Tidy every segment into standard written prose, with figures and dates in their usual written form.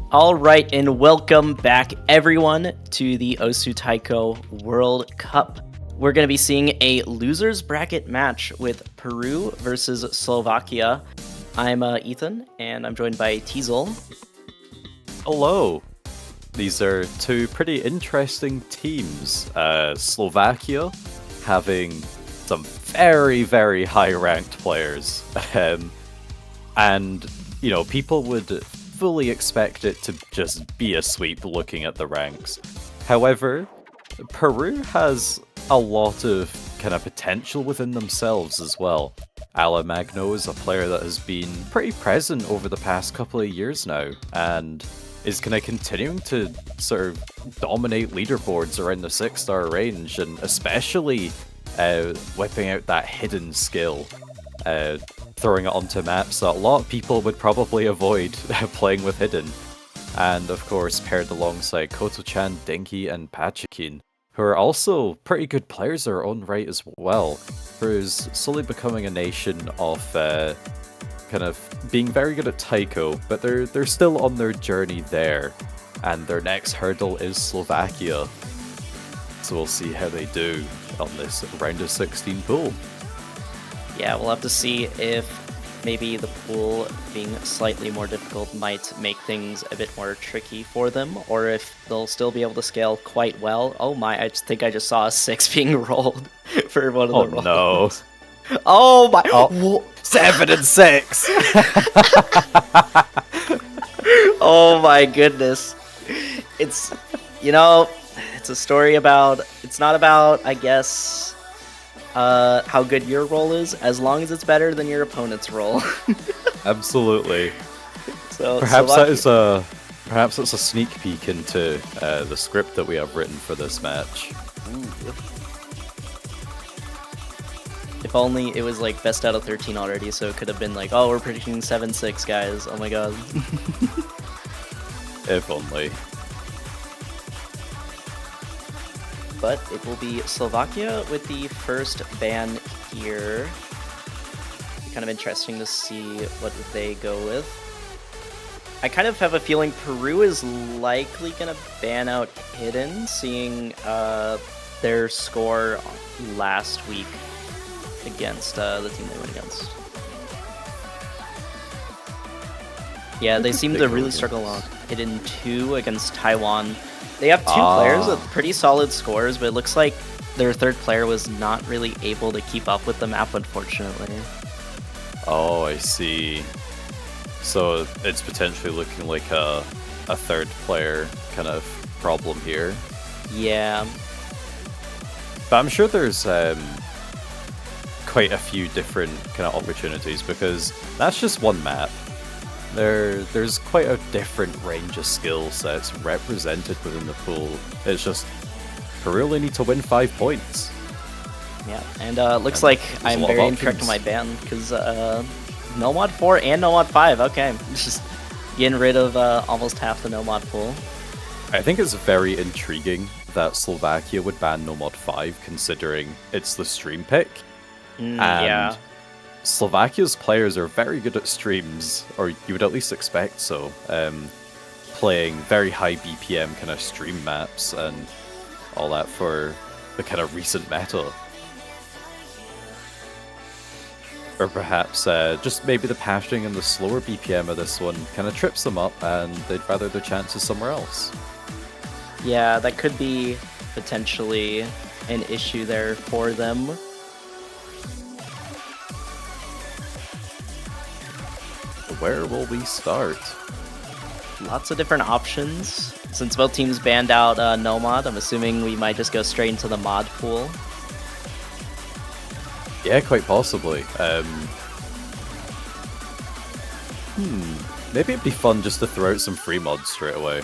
All right, and welcome back, everyone, to the Osu Taiko World Cup. We're going to be seeing a losers bracket match with Peru versus Slovakia. I'm Ethan, and I'm joined by Teasel. Hello. These are two pretty interesting teams. Slovakia having some very, very high-ranked players. And, you know, people would fully expect it to just be a sweep looking at the ranks. However, Peru has a lot of kind of potential within themselves as well. Magno is a player that has been pretty present over the past couple of years now, and is kind of continuing to sort of dominate leaderboards around the 6-star range, and especially whipping out that hidden skill, throwing it onto maps that a lot of people would probably avoid playing with hidden. And of course, paired alongside Koto-chan, Dinky, and Pachikin, who are also pretty good players in their own right as well. Peru's slowly becoming a nation of kind of being very good at taiko, but they're still on their journey there. And their next hurdle is Slovakia. So we'll see how they do on this round of 16 pool. Yeah, we'll have to see if maybe the pool being slightly more difficult might make things a bit more tricky for them, or if they'll still be able to scale quite well. Oh my, I think I just saw a 6 being rolled for one of the rolls. No. Oh my! Oh, 7 and 6! Oh my goodness. It's, it's a story about, it's not about, I guess, how good your roll is, as long as it's better than your opponent's roll. Absolutely. So perhaps that's a sneak peek into the script that we have written for this match. Ooh. If only it was like best out of 13 already, so it could have been like, oh, we're predicting 7-6, guys. Oh my god. If only. But it will be Slovakia with the first ban here. Kind of interesting to see what they go with. I kind of have a feeling Peru is likely going to ban out Hidden, seeing their score last week against the team they went against. Yeah, they seem to really struggle on Hidden 2 against Taiwan. They have two players with pretty solid scores, but it looks like their third player was not really able to keep up with the map, unfortunately. Oh, I see. So it's potentially looking like a third player kind of problem here. Yeah. But I'm sure there's quite a few different kind of opportunities, because that's just one map. There's quite a different range of skill sets represented within the pool. It's just Peru really need to win 5 points. Yeah, and looks like I'm very incorrect on my ban, because no mod 4 and no mod 5. Okay, just getting rid of almost half the no mod pool. I think it's very intriguing that Slovakia would ban no mod 5, considering it's the stream pick. And yeah. Slovakia's players are very good at streams, or you would at least expect so, playing very high BPM kind of stream maps and all that for the kind of recent meta. Or perhaps just maybe the patching and the slower BPM of this one kind of trips them up, and they'd rather their chances somewhere else. Yeah, that could be potentially an issue there for them. Where will we start? Lots of different options. Since both teams banned out no mod, I'm assuming we might just go straight into the mod pool. Yeah, quite possibly. Maybe it'd be fun just to throw out some free mods straight away.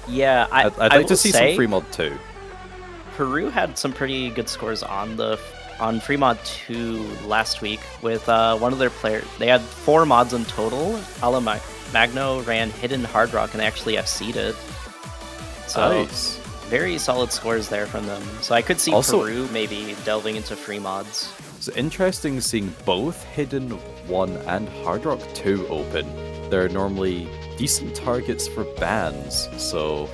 Yeah, I'd like to see some free mod too. Peru had some pretty good scores on free mod 2 last week with one of their players. They had 4 mods in total. Magno ran Hidden Hard Rock and they actually FC'd it. So nice. Very solid scores there from them. So I could see also, Peru maybe delving into free mods. It's interesting seeing both Hidden 1 and Hard Rock 2 open. They're normally decent targets for bans, so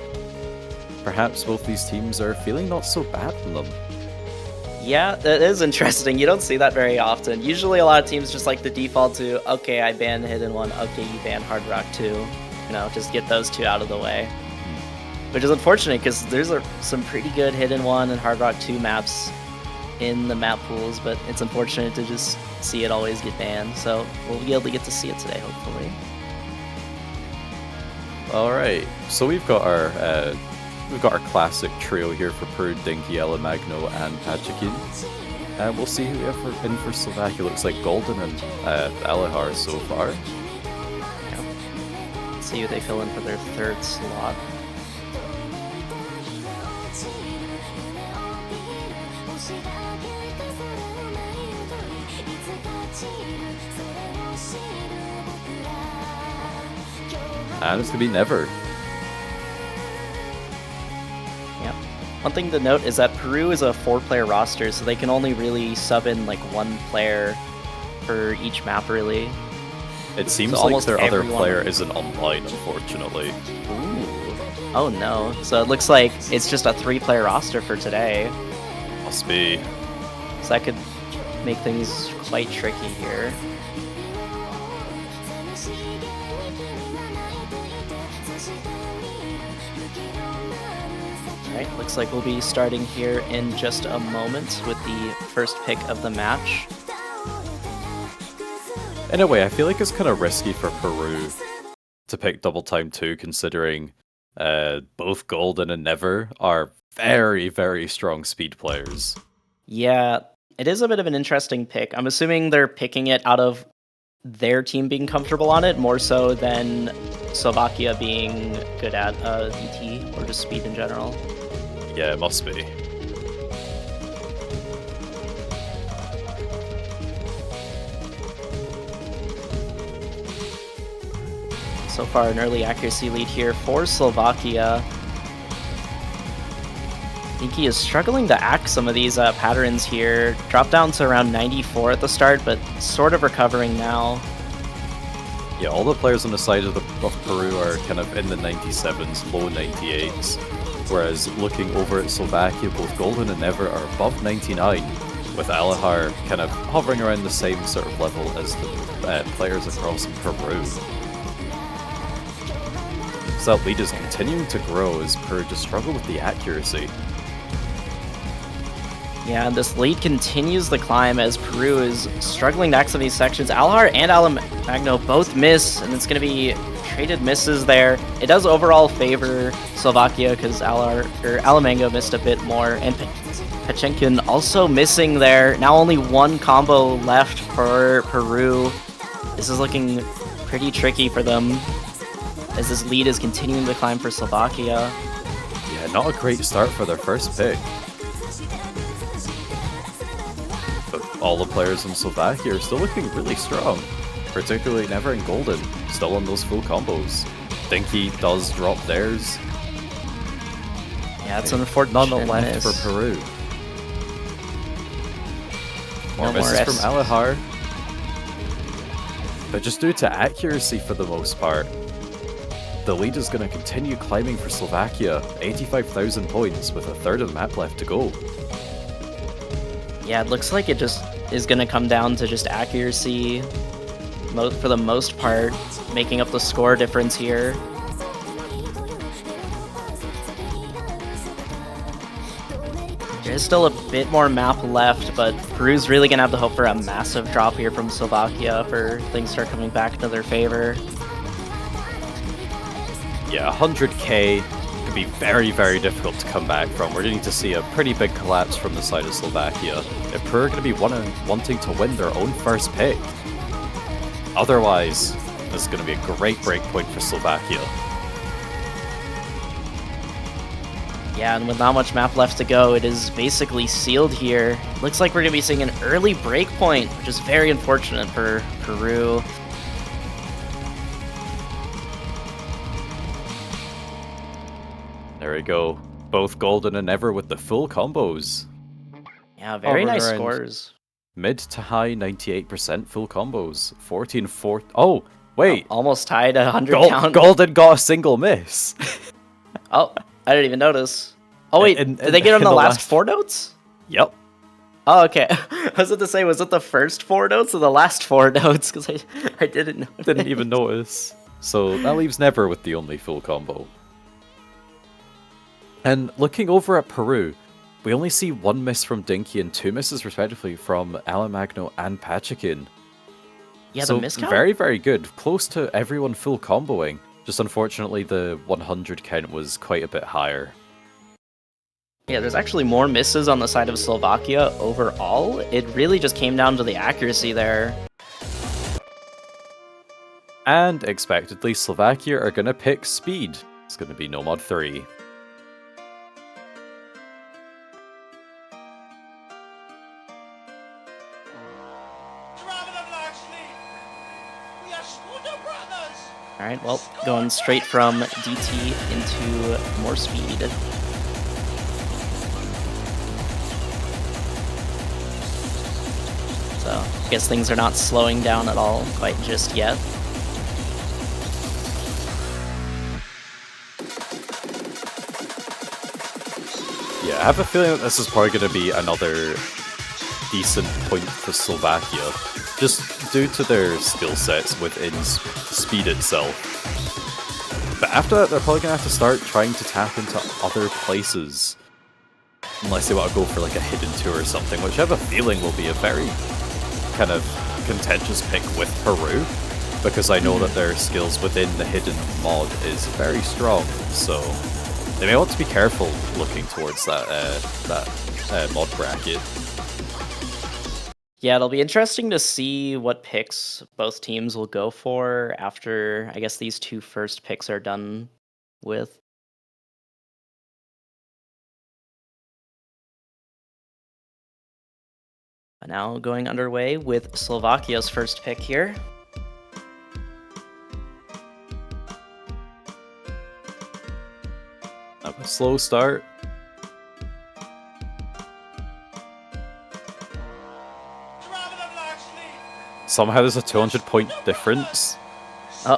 perhaps both these teams are feeling not so bad on them. Yeah, that is interesting. You don't see that very often. Usually a lot of teams just like the default to, okay, I ban Hidden One, okay, you ban Hard Rock 2. You know, just get those two out of the way. Which is unfortunate because there's some pretty good Hidden One and Hard Rock 2 maps in the map pools, but it's unfortunate to just see it always get banned. So we'll be able to get to see it today, hopefully. All right, so we've got our classic trio here for Peru: Dinky, Alamagno, and Pachikin. And we'll see who we have in for Slovakia. Looks like Golden and Alihar so far. Yeah. Let's see who they fill in for their third slot. And it's going to be Never. Yep. One thing to note is that Peru is a 4-player roster, so they can only really sub in like 1 player for each map, really. It seems so like their other player isn't online, unfortunately. Ooh. Oh no. So it looks like it's just a 3-player roster for today. Must be. So that could make things quite tricky here. Alright, looks like we'll be starting here in just a moment with the first pick of the match. In a way, I feel like it's kind of risky for Peru to pick Double Time 2, considering both Golden and Never are very, very strong speed players. Yeah, it is a bit of an interesting pick. I'm assuming they're picking it out of their team being comfortable on it, more so than Slovakia being good at ET or just speed in general. Yeah, it must be. So far, an early accuracy lead here for Slovakia. Dinky is struggling to act some of these patterns here. Dropped down to around 94 at the start, but sort of recovering now. Yeah, all the players on the side of Peru are kind of in the 97s, low 98s. Whereas looking over at Slovakia, both Golden and Never are above 99, with Alihar kind of hovering around the same sort of level as the players across Peru. So that lead is continuing to grow as Peru just struggle with the accuracy. Yeah, and this lead continues the climb as Peru is struggling to act some of these sections. Alihar and Alamagno both miss, and it's going to be traded misses there. It does overall favor Slovakia because Alamagno missed a bit more, and Pachenkin also missing there. Now only 1 combo left for Peru. This is looking pretty tricky for them as this lead is continuing to climb for Slovakia. Yeah, not a great start for their first pick. But all the players in Slovakia are still looking really strong. Particularly Never and Golden, still on those full combos. Dinky does drop theirs. Yeah, it's unfortunate. None left for Peru. More misses from Alihar. But just due to accuracy for the most part, the lead is going to continue climbing for Slovakia. 85,000 points with a third of the map left to go. Yeah, it looks like it just is going to come down to just accuracy for the most part, making up the score difference here. There's still a bit more map left, but Peru's really going to have to hope for a massive drop here from Slovakia for things to start coming back to their favor. Yeah, 100k could be very, very difficult to come back from. We're going to see a pretty big collapse from the side of Slovakia if Peru are going to be wanting to win their own first pick. Otherwise, this is going to be a great break point for Slovakia. Yeah, and with not much map left to go, it is basically sealed here. Looks like we're going to be seeing an early break point, which is very unfortunate for Peru. There we go. Both Golden and Never with the full combos. Yeah, very nice scores. Mid to high 98% full combos. 14-4. Oh, Wait, almost tied a 100 count. Golden got a single miss. Oh, I didn't even notice. Oh wait, did they get on the last 4 notes? Yep. Oh, okay. I was about to say, was it the first 4 notes or the last 4 notes? Because I didn't know. Didn't even notice. So that leaves Never with the only full combo. And looking over at Peru, we only see 1 miss from Dinky and 2 misses respectively from Alamagno and Pachikin. Yeah, so the miss count? Very, very good. Close to everyone full comboing. Just unfortunately the 100 count was quite a bit higher. Yeah, there's actually more misses on the side of Slovakia overall. It really just came down to the accuracy there. And expectedly, Slovakia are going to pick speed. It's going to be Nomad 3. Alright, well, going straight from DT into more speed. So, I guess things are not slowing down at all quite just yet. Yeah, I have a feeling that this is probably going to be another decent point for Slovakia, just due to their skill sets within speed itself. But after that, they're probably going to have to start trying to tap into other places. Unless they want to go for like a hidden two or something, which I have a feeling will be a very kind of contentious pick with Peru, because I know that their skills within the hidden mod is very strong, so they may want to be careful looking towards that mod bracket. Yeah, it'll be interesting to see what picks both teams will go for after, I guess, these 2 first picks are done with. But now going underway with Slovakia's first pick here. Have a slow start. Somehow there's a 200 point difference. Oh,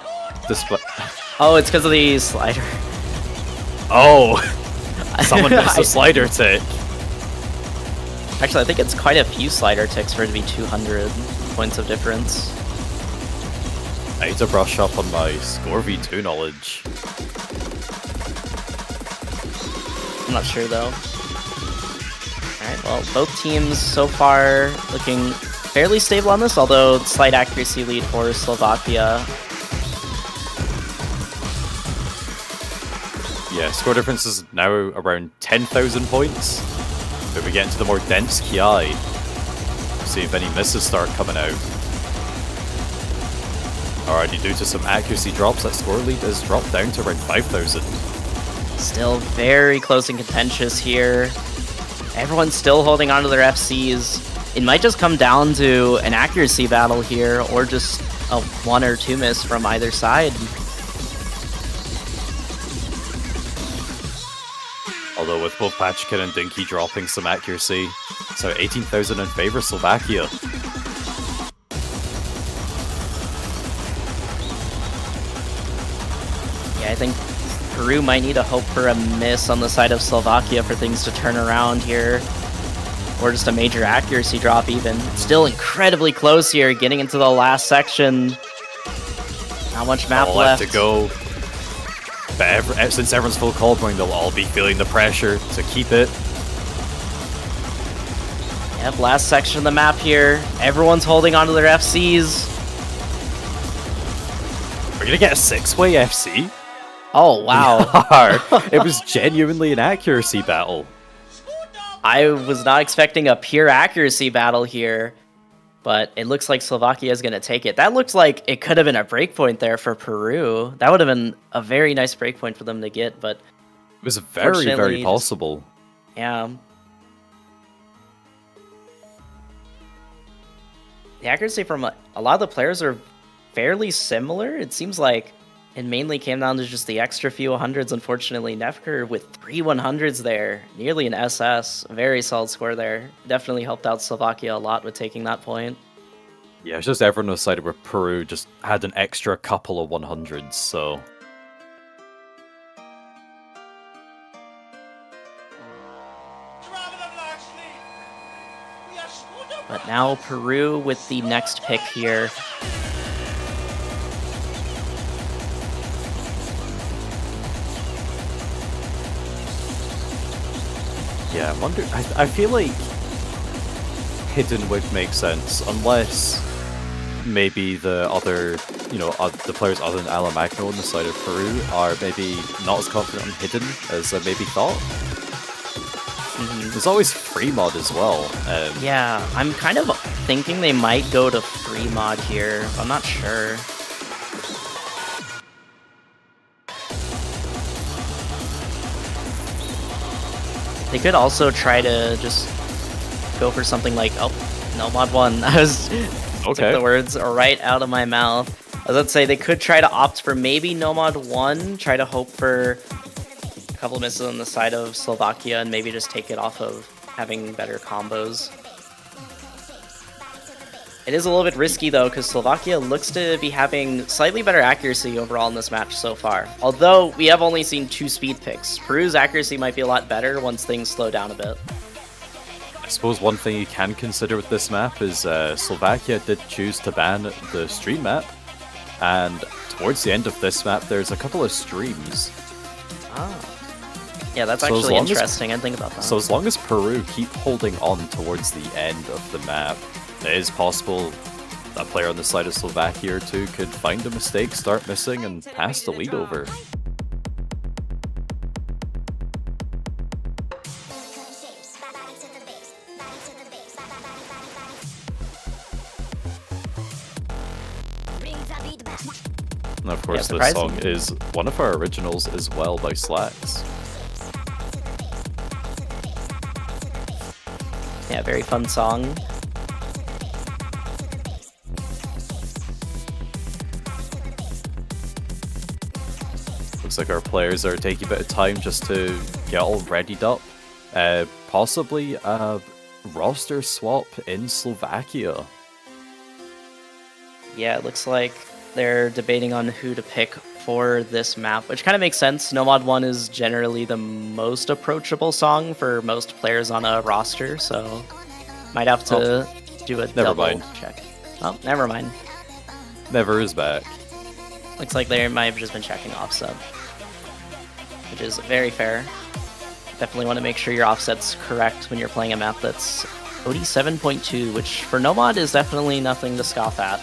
oh, it's because of the slider. Oh, someone missed a slider tick. Actually, I think it's quite a few slider ticks for it to be 200 points of difference. I need to brush up on my Score V2 knowledge. I'm not sure though. Alright, well, both teams so far looking fairly stable on this, although slight accuracy lead for Slovakia. Yeah, score difference is now around 10,000 points. But we get into the more dense Ki. See if any misses start coming out. Alrighty, due to some accuracy drops, that score lead is dropped down to around 5,000. Still very close and contentious here. Everyone's still holding on to their FCs. It might just come down to an accuracy battle here, or just a 1 or 2 miss from either side. Although with both Pachikin and Dinky dropping some accuracy, so 18,000 in favor Slovakia. Yeah, I think Peru might need to hope for a miss on the side of Slovakia for things to turn around here. Or just a major accuracy drop even. Still incredibly close here, getting into the last section. Not much map left to go. But since everyone's full coldering, they'll all be feeling the pressure to keep it. Yep, last section of the map here. Everyone's holding onto their FCs. We're gonna get a 6-way FC? Oh, wow. It was genuinely an accuracy battle. I was not expecting a pure accuracy battle here, but it looks like Slovakia is going to take it. That looks like it could have been a breakpoint there for Peru. That would have been a very nice breakpoint for them to get, but it was very, very possible. Yeah. The accuracy from a lot of the players are fairly similar. It seems like it mainly came down to just the extra few hundreds. Unfortunately, Nefker with 3 100s there, nearly an SS. Very solid score there. Definitely helped out Slovakia a lot with taking that point. Yeah, it's just everyone was sided where Peru just had an extra couple of 100s, so... But now Peru with the next pick here. Yeah, I wonder... I feel like hidden would make sense, unless maybe the other, the players other than Alamagno on the side of Peru are maybe not as confident on hidden as I maybe thought. There's always free mod as well. Yeah, I'm kind of thinking they might go to free mod here. I'm not sure. They could also try to just go for something like, oh, no mod 1. I was took the words right out of my mouth. I was about to say they could try to opt for maybe no mod 1, try to hope for a couple of misses on the side of Slovakia, and maybe just take it off of having better combos. It is a little bit risky though, because Slovakia looks to be having slightly better accuracy overall in this match so far. Although we have only seen 2 speed picks. Peru's accuracy might be a lot better once things slow down a bit. I suppose one thing you can consider with this map is Slovakia did choose to ban the stream map, and towards the end of this map there's a couple of streams. Yeah, that's actually interesting. I didn't think about that. So as long as Peru keep holding on towards the end of the map, it is possible a player on the side of Slovakia or two could find a mistake, start missing, and pass the lead over. And of course, this song is one of our originals as well by Slacks. Yeah, very fun song. Looks like our players are taking a bit of time just to get all readied up. Possibly a roster swap in Slovakia. Yeah, it looks like they're debating on who to pick for this map, which kind of makes sense. No Mod 1 is generally the most approachable song for most players on a roster, so might have to do a double check. Oh, never mind. Never is back. Looks like they might have just been checking offset, which is very fair. Definitely want to make sure your offset's correct when you're playing a map that's OD 7.2, which for no mod is definitely nothing to scoff at.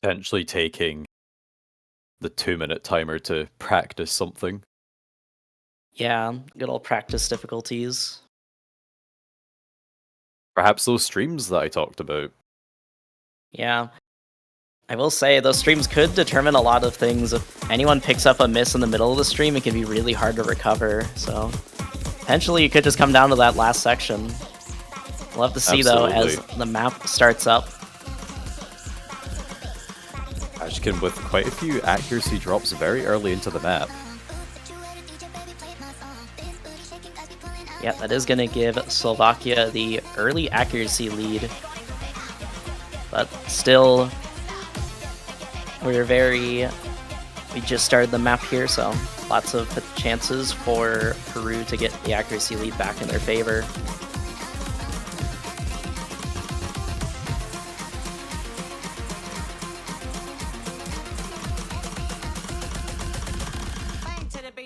Potentially taking the 2-minute timer to practice something. Yeah, good old practice difficulties. Perhaps those streams that I talked about. Yeah. I will say, those streams could determine a lot of things. If anyone picks up a miss in the middle of the stream, it can be really hard to recover. So, potentially, it could just come down to that last section. We'll have to see, though, as the map starts up. Ashkin with quite a few accuracy drops very early into the map. Yeah, that is going to give Slovakia the early accuracy lead. But still, we just started the map here, so lots of chances for Peru to get the accuracy lead back in their favor.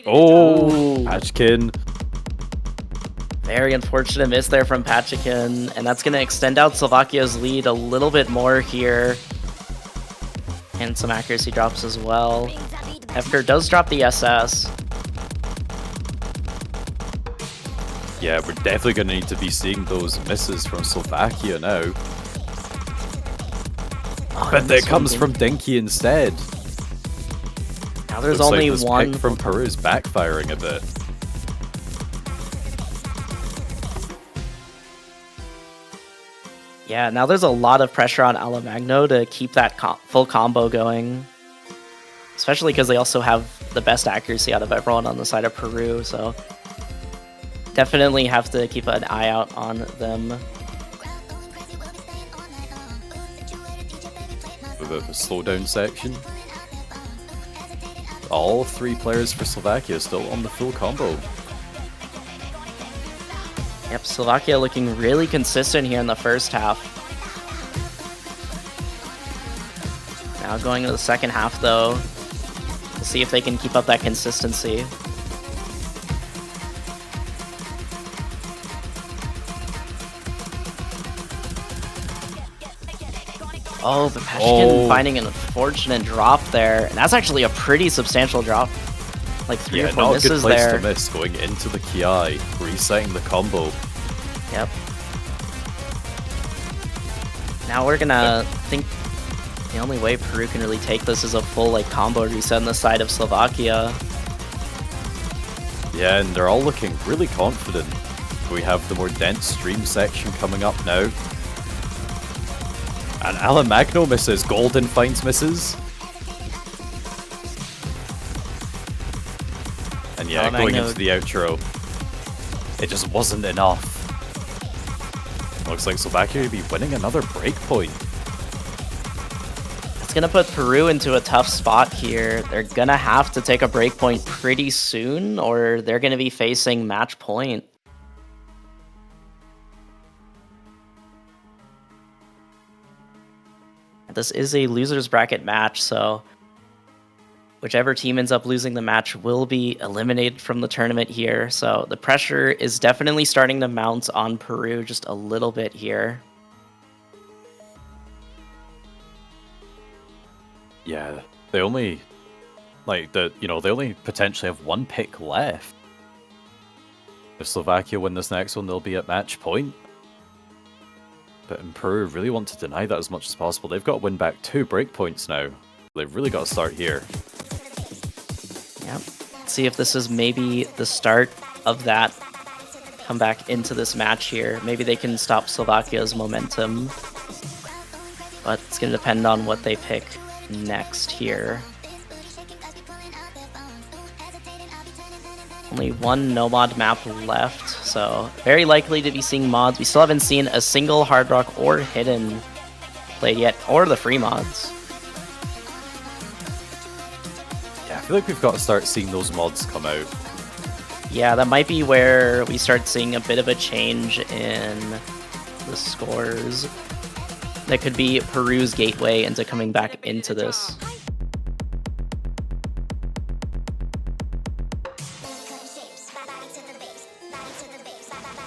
Oh, Patchkin. Very unfortunate miss there from Pachikin, and that's going to extend out Slovakia's lead a little bit more here. And some accuracy drops as well. Efker does drop the SS. Yeah, we're definitely going to need to be seeing those misses from Slovakia now. Oh, but that comes from Dinky instead. Now there's only one pick from Peru's backfiring a bit. Yeah, now there's a lot of pressure on Alamagno to keep that full combo going. especially because they also have the best accuracy out of everyone on the side of Peru, so definitely have to keep an eye out on them. The slowdown section. All 3 players for Slovakia still on the full combo. Yep, Slovakia looking really consistent here in the first half. Now going to the second half though, we'll see if they can keep up that consistency. Oh, but Peshkin finding an unfortunate drop there, and that's actually a pretty substantial drop. Like 3 or 4 misses there. Yeah, not a good place to miss, going into the Ki, resetting the combo. Yep. Now we're gonna think the only way Peru can really take this is a full like combo reset on the side of Slovakia. Yeah, and they're all looking really confident. We have the more dense stream section coming up now. And Alan Magno misses, Golden finds misses. And yeah, going into the outro, it just wasn't enough. Looks like Slovakia will be winning another breakpoint. It's gonna put Peru into a tough spot here. They're gonna have to take a breakpoint pretty soon, or they're gonna be facing match point. This is a loser's bracket match, so whichever team ends up losing the match will be eliminated from the tournament here. So the pressure is definitely starting to mount on Peru just a little bit here. Yeah, they only they only potentially have 1 pick left. If Slovakia win this next one, they'll be at match point. But in Peru really want to deny that as much as possible. They've got to win back 2 breakpoints now. They've really got to start here. Yep. Let's see if this is maybe the start of that comeback into this match here. Maybe they can stop Slovakia's momentum. But it's going to depend on what they pick next here. Only 1 no-mod map left, so very likely to be seeing mods. We still haven't seen a single Hard Rock or Hidden played yet, or the free mods. Yeah, I feel like we've got to start seeing those mods come out. Yeah, that might be where we start seeing a bit of a change in the scores. That could be Peru's gateway into coming back into this.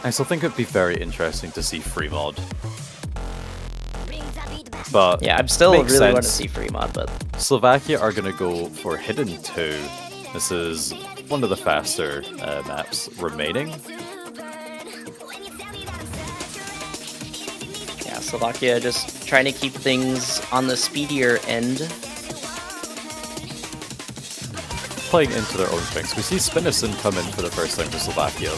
I still think it'd be very interesting to see free mod. But yeah, I'm still really want to see free mod, but Slovakia are going to go for Hidden 2. This is one of the faster maps remaining. Yeah, Slovakia just trying to keep things on the speedier end. Playing into their own strengths. We see Spinnison come in for the first time for Slovakia.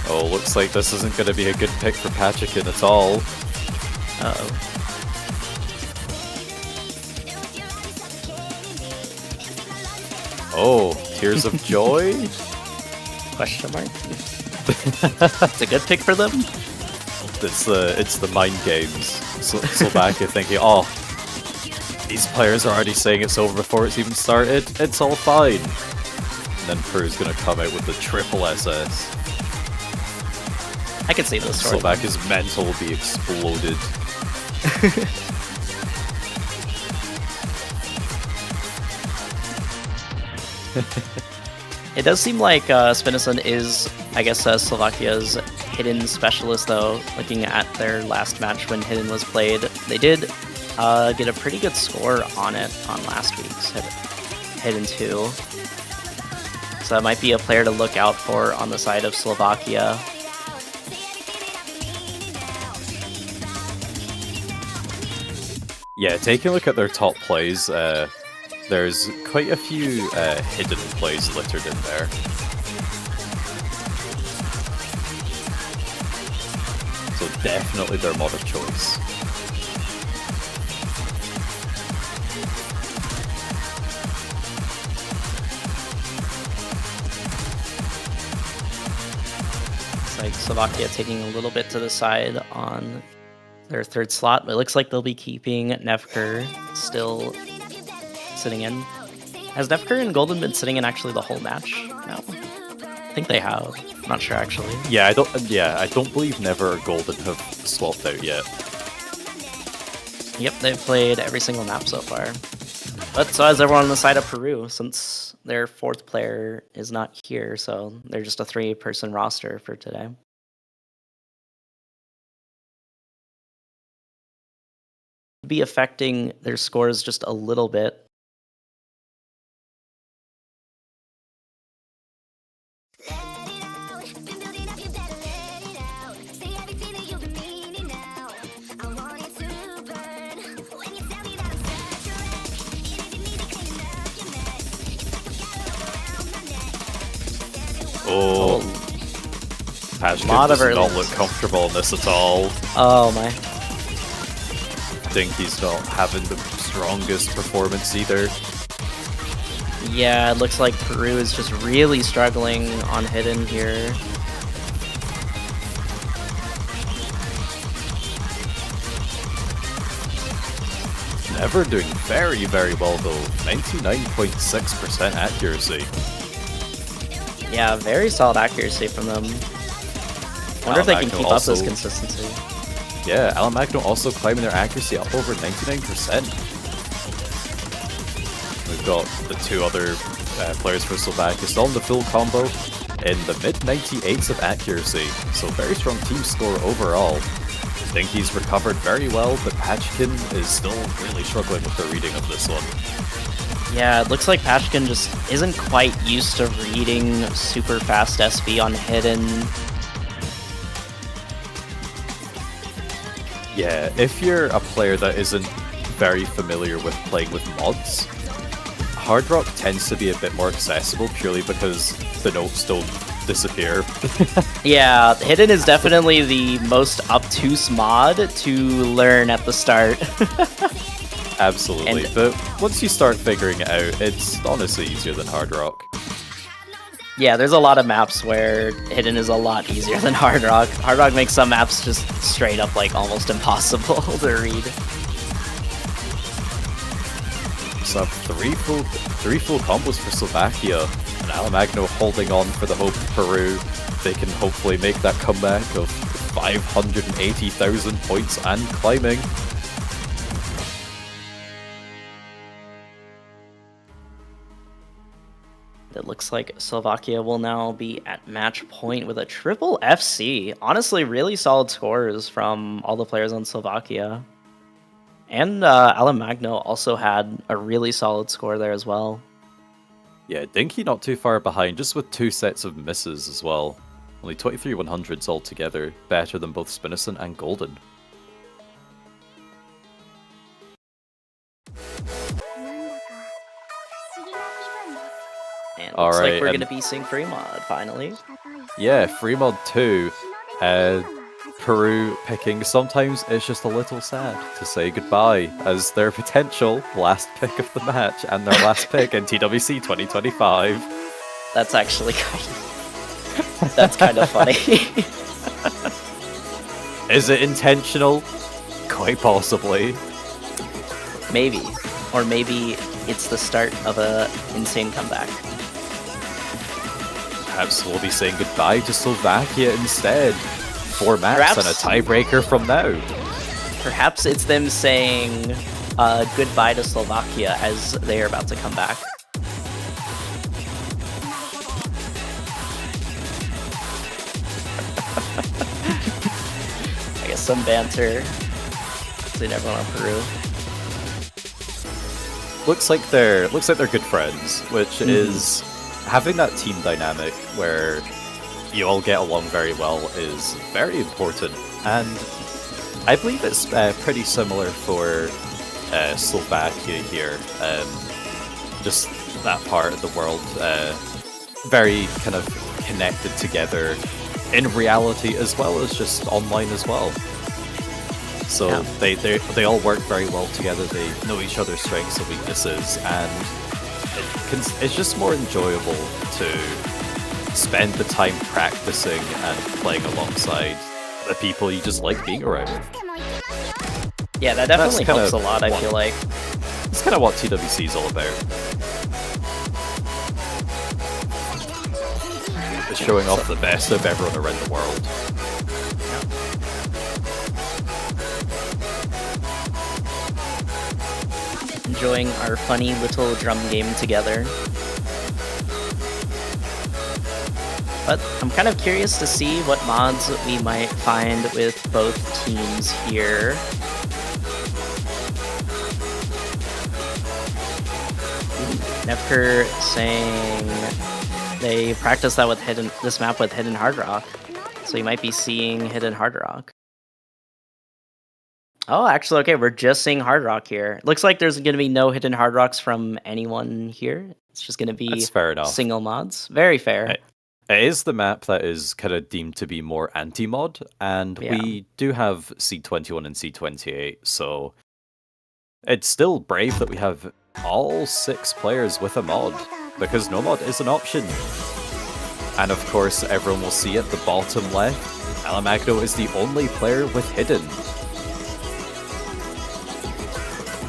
Oh, looks like this isn't going to be a good pick for Pachikin at all. Uh-oh. Oh, Tears of Joy? Question mark? It's a good pick for them? It's the mind games. Slovakia thinking, oh, these players are already saying it's over before it's even started. It's all fine. And then Peru's going to come out with the triple SS. I can see this. Slovakia's mental will be exploded. It does seem like Spinnison is, I guess, Slovakia's Hidden specialist, though. Looking at their last match when Hidden was played, they did get a pretty good score on it on last week's Hidden 2. So that might be a player to look out for on the side of Slovakia. Yeah, taking a look at their top plays, There's quite a few hidden plays littered in there. So definitely their mod of choice. It's like Slovakia taking a little bit to the side on their third slot, but it looks like they'll be keeping Nefker still sitting in. Has Nefker and Golden been sitting in actually the whole match now? I think they have. I'm not sure actually. Yeah, I don't believe Never or Golden have swapped out yet. Yep, they've played every single map so far. But so has everyone on the side of Peru, since their fourth player is not here, so they're just a 3-person roster for today. Be affecting their scores just a little bit. Oh, Pashkin does not look comfortable in this at all. Oh my. Dinky's not having the strongest performance either. Yeah, it looks like Peru is just really struggling on hidden here. Never doing very, very well though. 99.6% accuracy. Yeah, very solid accuracy from them. I wonder if they can keep up this consistency. Yeah, Alamagno also climbing their accuracy up over 99%. We've got the two other players for Slovakia still in the full combo in the mid-98s of accuracy, so very strong team score overall. Dinky's recovered very well, but Pashkin is still really struggling with the reading of this one. Yeah, it looks like Pashkin just isn't quite used to reading super fast SB on hidden. Yeah, if you're a player that isn't very familiar with playing with mods, Hard Rock tends to be a bit more accessible purely because the notes don't disappear. Yeah, hidden is definitely the most obtuse mod to learn at the start. Absolutely, but once you start figuring it out, it's honestly easier than Hard Rock. Yeah, there's a lot of maps where hidden is a lot easier than Hard Rock. Hard Rock makes some maps just straight up like almost impossible to read. So three full combos for Slovakia, and Alamagno holding on for the hope of Peru. They can hopefully make that comeback of 580,000 points and climbing. It looks like Slovakia will now be at match point with a triple FC. Honestly, really solid scores from all the players on Slovakia. And Alamagno also had a really solid score there as well. Yeah, Dinky not too far behind, just with 2 sets of misses as well. Only 23 100s altogether, better than both Spinnison and Golden. And it looks like we're going to be seeing free mod, finally. Yeah, free mod 2. Peru picking sometimes it's just a little sad to say goodbye as their potential last pick of the match and their last pick in TWC 2025. That's actually that's kind of funny. Is it intentional? Quite possibly. Maybe. Or maybe it's the start of a insane comeback. Perhaps we'll be saying goodbye to Slovakia instead. 4 maps and a tiebreaker from now. Perhaps it's them saying goodbye to Slovakia as they are about to come back. I guess some banter between everyone on Peru. Looks like they're good friends, which is having that team dynamic where you all get along very well is very important, and I believe it's pretty similar for Slovakia here. just that part of the world, very kind of connected together in reality as well as just online as well. So Yeah. they all work very well together. They know each other's strengths and weaknesses, and it's just more enjoyable to spend the time practicing and playing alongside the people you just like being around. Yeah, that definitely helps a lot, I feel like. It's kind of what TWC is all about. It's showing off the best of everyone around the world. Enjoying our funny little drum game together. But I'm kind of curious to see what mods we might find with both teams here. Nevker saying they practice that with this map with Hidden Hard Rock. So you might be seeing Hidden Hard Rock. Oh, actually, okay, we're just seeing Hard Rock here. Looks like there's going to be no Hidden Hard Rocks from anyone here. It's just going to be fair enough. Single mods. Very fair. It is the map that is kind of deemed to be more anti-mod, and we do have C21 and C28, so it's still brave that we have all 6 players with a mod, because no mod is an option. And of course, everyone will see at the bottom left, Alamagno is the only player with Hidden.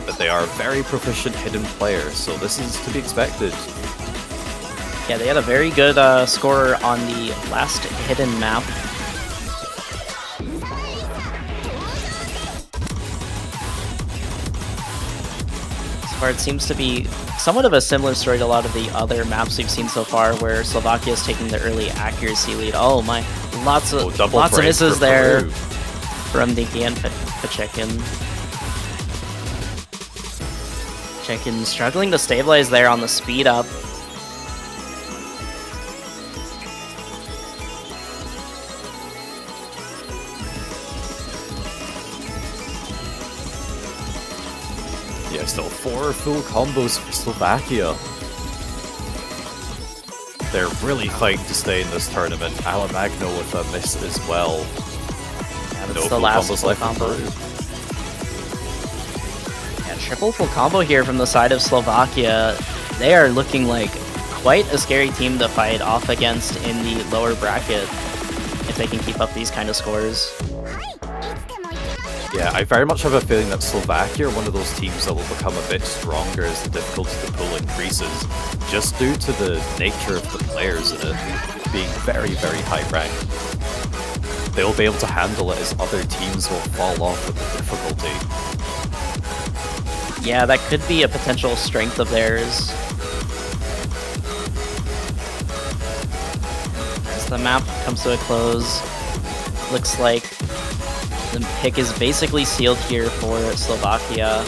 But they are a very proficient Hidden player, so this is to be expected. Yeah, they had a very good score on the last Hidden map. So far, it seems to be somewhat of a similar story to a lot of the other maps we've seen so far, where Slovakia is taking the early accuracy lead. Oh my, lots of misses there from Dinky and Pachekin. Pachekin struggling to stabilize there on the speed up. Yeah, still 4 full combos for Slovakia. They're really fighting to stay in this tournament. Alamagno with a miss as well. Yeah, that's the last full combo. Yeah, triple full combo here from the side of Slovakia. They are looking like quite a scary team to fight off against in the lower bracket if they can keep up these kind of scores. Yeah, I very much have a feeling that Slovakia are one of those teams that will become a bit stronger as the difficulty to pull increases, just due to the nature of the players in it being very, very high ranked. They'll be able to handle it as other teams will fall off with the difficulty. Yeah, that could be a potential strength of theirs. As the map comes to a close, looks like the pick is basically sealed here for Slovakia.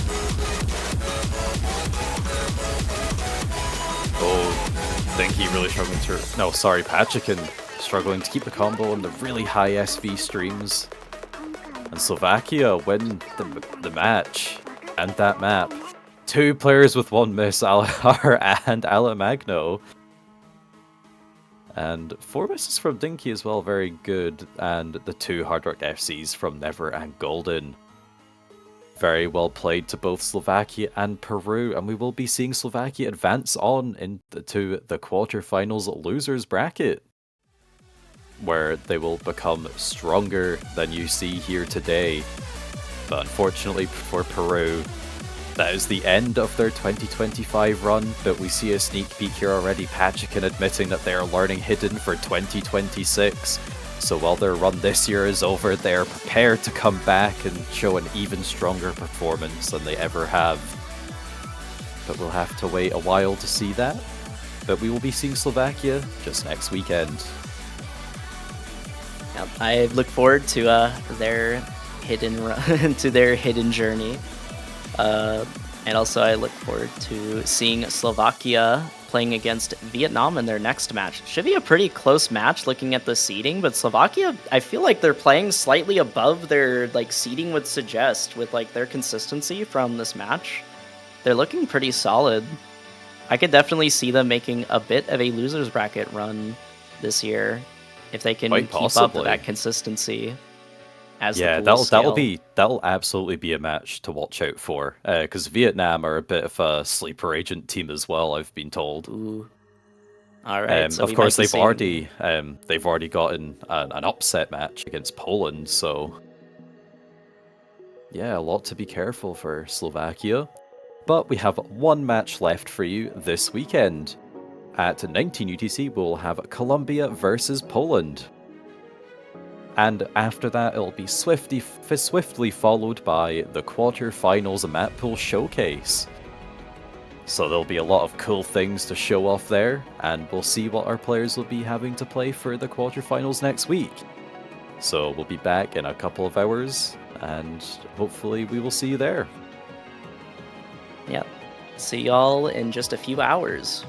Oh, Dinky really struggling to... No, sorry, Pachekin struggling to keep the combo on the really high SV streams. And Slovakia win the match and that map. 2 players with 1 miss, Alahar and Alamagno. And 4 misses from Dinky as well, very good. And the 2 Hard Rock FCs from Never and Golden. Very well played to both Slovakia and Peru. And we will be seeing Slovakia advance on into the quarterfinals losers bracket, where they will become stronger than you see here today. But unfortunately for Peru, that is the end of their 2025 run, but we see a sneak peek here already. Pachekin admitting that they are learning Hidden for 2026. So while their run this year is over, they are prepared to come back and show an even stronger performance than they ever have. But we'll have to wait a while to see that. But we will be seeing Slovakia just next weekend. Yep, I look forward to their hidden run, to their hidden journey. And also I look forward to seeing Slovakia playing against Vietnam in their next match. Should be a pretty close match looking at the seeding, but Slovakia, I feel like they're playing slightly above their seeding would suggest with their consistency from this match. They're looking pretty solid. I could definitely see them making a bit of a losers bracket run this year if they can Quite keep up possibly. that consistency as the Yeah, pools scale. that'll absolutely be a match to watch out for. Because Vietnam are a bit of a sleeper agent team as well, I've been told. Ooh. All right, so Of we might course, be seeing. they've already gotten an upset match against Poland, so yeah, a lot to be careful for Slovakia. But we have one match left for you this weekend. At 19 UTC, we'll have Colombia versus Poland. And after that, it'll be swiftly followed by the quarterfinals map pool showcase. So there'll be a lot of cool things to show off there, and we'll see what our players will be having to play for the quarterfinals next week. So we'll be back in a couple of hours, and hopefully we will see you there. Yep. See y'all in just a few hours.